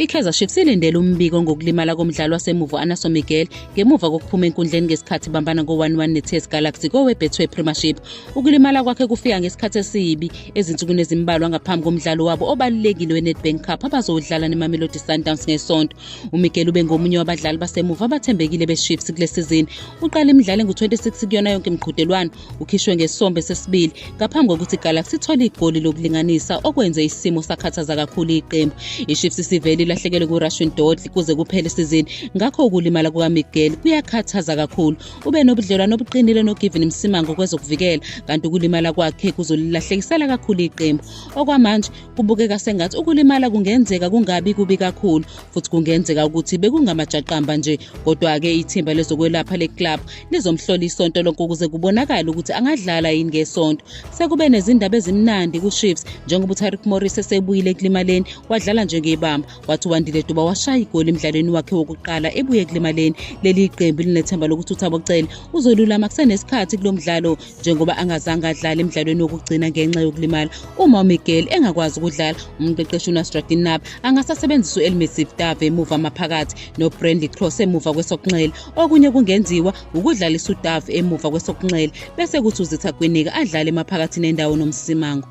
I-Kaizer Chiefs ilindele umbiko ngokulimala komdlali wasemuva Anaso Miguel ngemuva kokuphuma enkundleni ngesikhathi bambana ngo-1-1 neTS Galaxy koWebEtway Premiership. Ukulimala kwakhe kufika ngesikhathi esibi ezinsukwini ezimbalwa ngaphambi komdlalo wabo obalulekile weNedbank Cup abazowudlala neMamelodi Sundowns ngeSonto. uMiguel ube ngomunye wabadlali basemuva abathembekile beChiefs kule sizini. Uqala imidlalo ngo-26 kuyona yonke imiqhudelwano, ukhishwe ngesombe sesibili ngaphambi kokuthi iGalaxy ithole igoli lokulinganisa okwenze isimo sakhathaza kakhulu iqembu. iChiefs isivele ilahlekelwe kuRashid Dodley kuze kuphele isizini, ngakho ukulimala kukaMiguel kuyakhathaza kakhulu. Ube nobudlelwano obuqinile noGiven Msimango kwezokuvikela, kanti ukulimala kwakhe kuzolilahlekisela kakhulu iqembu. Okwamanje kubukeka sengathi ukulimala kungenzeka kungabi kubi kakhulu, futhi kungenzeka ukuthi bekungamajaqamba nje. Kodwa-ke ithimba lezokwelapha le-club lizomhlola isonto lonke ukuze kubonakale ukuthi angadlala yini ngesonto. Sekube nezindaba ezimnandi kuChiefs njengoba uTariq Morris esebuyile ekulimaleni, wadlala njengebamba, wathi uWandile Duba washaya igoli emdlalweni wakhe wokuqala ebuye ekulimaleni. Leli qembu linethemba lokuthi uThabo Cele uzolulama kusenesikhathi kulo mdlalo njengoba angazange adlale emdlalweni wokugcina ngenxa yokulimala. Uma uMiguel engakwazi ukudlala, umqeqeshi uNasruddin Naba angasasebenzisa uElmesif Dave emuva maphakathi noBrandley Cross emuva kwesokunxele. Okunye kungenziwa ukudlalisa uDave emuva kwesokunxele bese kuthi uZitha Gwinika adlale emaphakathi nendawo noMsimango.